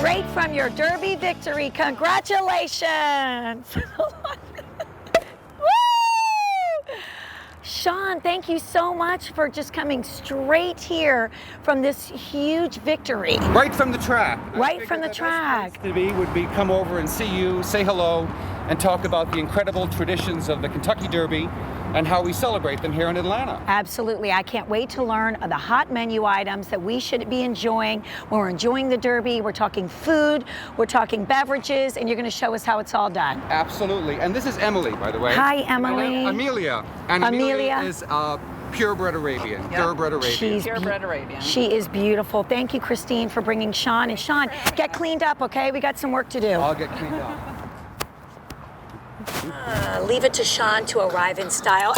straight from your Derby victory. Congratulations. Sean, thank you so much for just coming straight here from this huge victory. Right from the track. Right from the track. To be would be come over and see you, say hello, and talk about the incredible traditions of the Kentucky Derby and how we celebrate them here in Atlanta. Absolutely. I can't wait to learn of the hot menu items that we should be enjoying when we're enjoying the Derby. We're talking food, we're talking beverages, and you're going to show us how it's all done. Absolutely. And this is Emily, by the way. Hi, Emily. Amelia. And Amelia is purebred Arabian, thoroughbred Arabian. She's purebred Arabian. She is beautiful. Thank you, Christine, for bringing Sean. And Sean, get cleaned up, okay? We got some work to do. I'll get cleaned up. Leave it to Sean to arrive in style.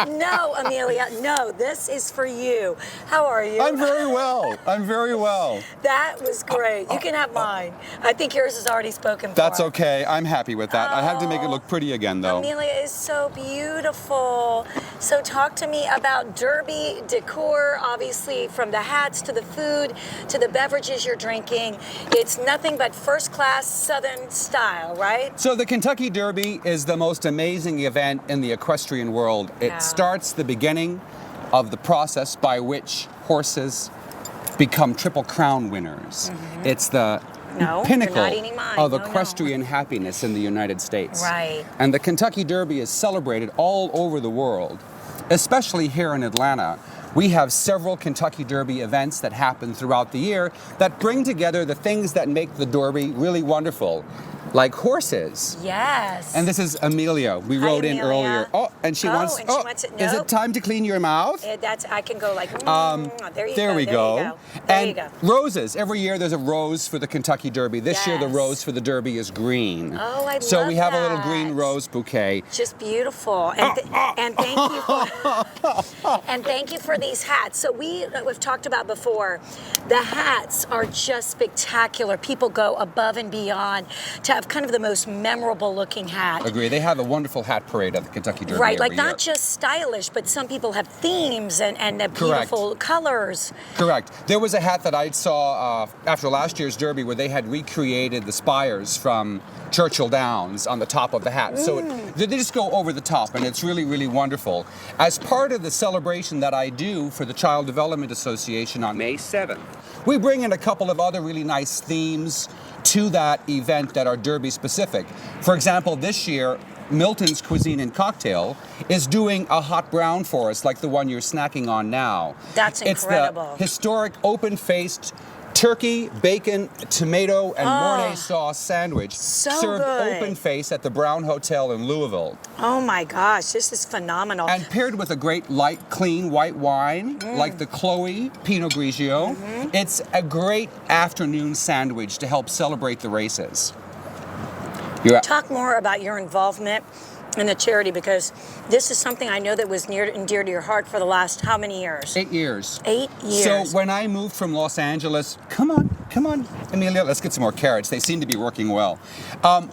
No, Amelia, no, this is for you. How are you? I'm very well. I'm very well. That was great. You can have mine. I think yours is already spoken for. That's okay. I'm happy with that. I have to make it look pretty again, though. Amelia is so beautiful. So talk to me about Derby decor, obviously from the hats to the food to the beverages you're drinking. It's nothing but first-class Southern style, right? So the Kentucky Derby is the most amazing event in the equestrian world. It starts the beginning of the process by which horses become Triple Crown winners. It's the pinnacle of equestrian happiness in the United States. Right. And the Kentucky Derby is celebrated all over the world, especially here in Atlanta. We have several Kentucky Derby events that happen throughout the year that bring together the things that make the Derby really wonderful, like horses. Yes. And this is Amelia. We rode in earlier. Oh, and she wants. And she wants it. Is it time to clean your mouth? I can go like. There we go. There you go. Roses. Every year there's a rose for the Kentucky Derby. This year the rose for the Derby is green. Oh, I love So we have that. a little green rose bouquet. Just beautiful. And thank you for and thank you for these hats. So we've talked about before, the hats are just spectacular. People go above and beyond to have kind of the most memorable looking hat. Agree. They have a wonderful hat parade at the Kentucky Derby. Right, like every not year. just stylish, but some people have themes and beautiful colors. Correct. There was a hat that I saw after last year's Derby where they had recreated the spires from Churchill Downs on the top of the hat. So they just go over the top, and it's really, really wonderful. As part of the celebration that I do for the Child Development Association on May 7th, we bring in a couple of other really nice themes to that event that are Derby specific. For example, this year, Milton's Cuisine and Cocktail is doing a hot brown for us, like the one you're snacking on now. That's incredible. It's the historic open-faced turkey, bacon, tomato, and Mornay sauce sandwich served open-face at the Brown Hotel in Louisville. Oh my gosh, this is phenomenal. And paired with a great light, clean white wine, like the Chloe Pinot Grigio. It's a great afternoon sandwich to help celebrate the races. Talk more about your involvement in the charity, because this is something I know that was near and dear to your heart for the last how many years? 8 years. 8 years. So when I moved from Los Angeles, come on, Amelia, let's get some more carrots. They seem to be working well.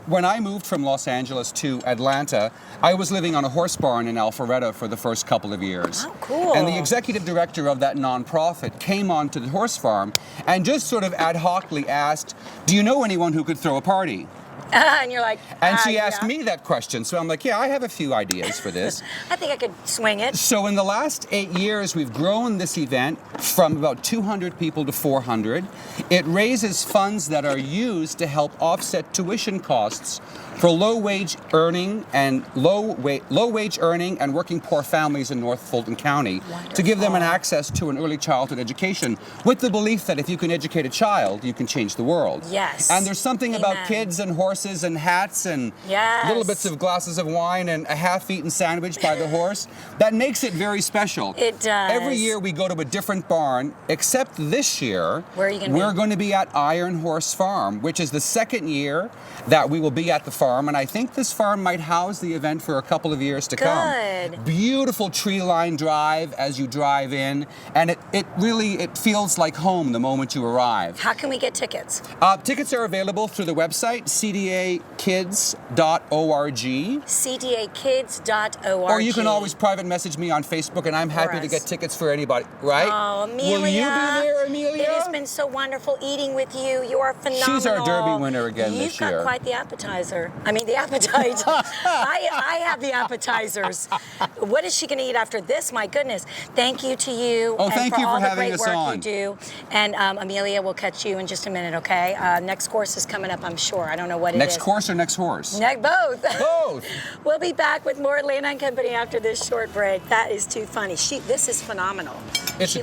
When I moved from Los Angeles to Atlanta, I was living on a horse barn in Alpharetta for the first couple of years. Oh, cool. And the executive director of that nonprofit came onto the horse farm and just sort of ad hocly asked, do you know anyone who could throw a party? And you're like, and she asked me that question. So I'm like, yeah, I have a few ideas for this. I think I could swing it. So in the last 8 years, we've grown this event from about 200 people to 400. It raises funds that are used to help offset tuition costs for low-wage earning and working poor families in North Fulton County. Wonderful. To give them an access to an early childhood education with the belief that if you can educate a child, you can change the world. Yes. And there's something about kids and horses and hats and little bits of glasses of wine and a half-eaten sandwich by the horse that makes it very special. It does. Every year we go to a different barn, except this year, where are you going to we're going to be at Iron Horse Farm, which is the second year that we will be at the farm. farm, and I think this farm might house the event for a couple of years to come. Good. Beautiful tree-lined drive as you drive in, and it really feels like home the moment you arrive. How can we get tickets? Tickets are available through the website cdakids.org. cdakids.org. Or you can always private message me on Facebook, and I'm happy to get tickets for anybody, right? Oh, Amelia. Will you be there, Amelia? It has been so wonderful eating with you. You are phenomenal. She's our Derby winner again You've this year. got quite the appetizer. I mean, the appetite. I have the appetizers. What is she going to eat after this? My goodness. Thank you to you. Oh, and thank for you for all the having great us work on. you do. And Amelia, we'll catch you in just a minute, okay? Next course is coming up, I'm sure. I don't know what it is. Next course or next horse? Both. Both. We'll be back with more Atlanta and Company after this short break. That is too funny. This is phenomenal. It's She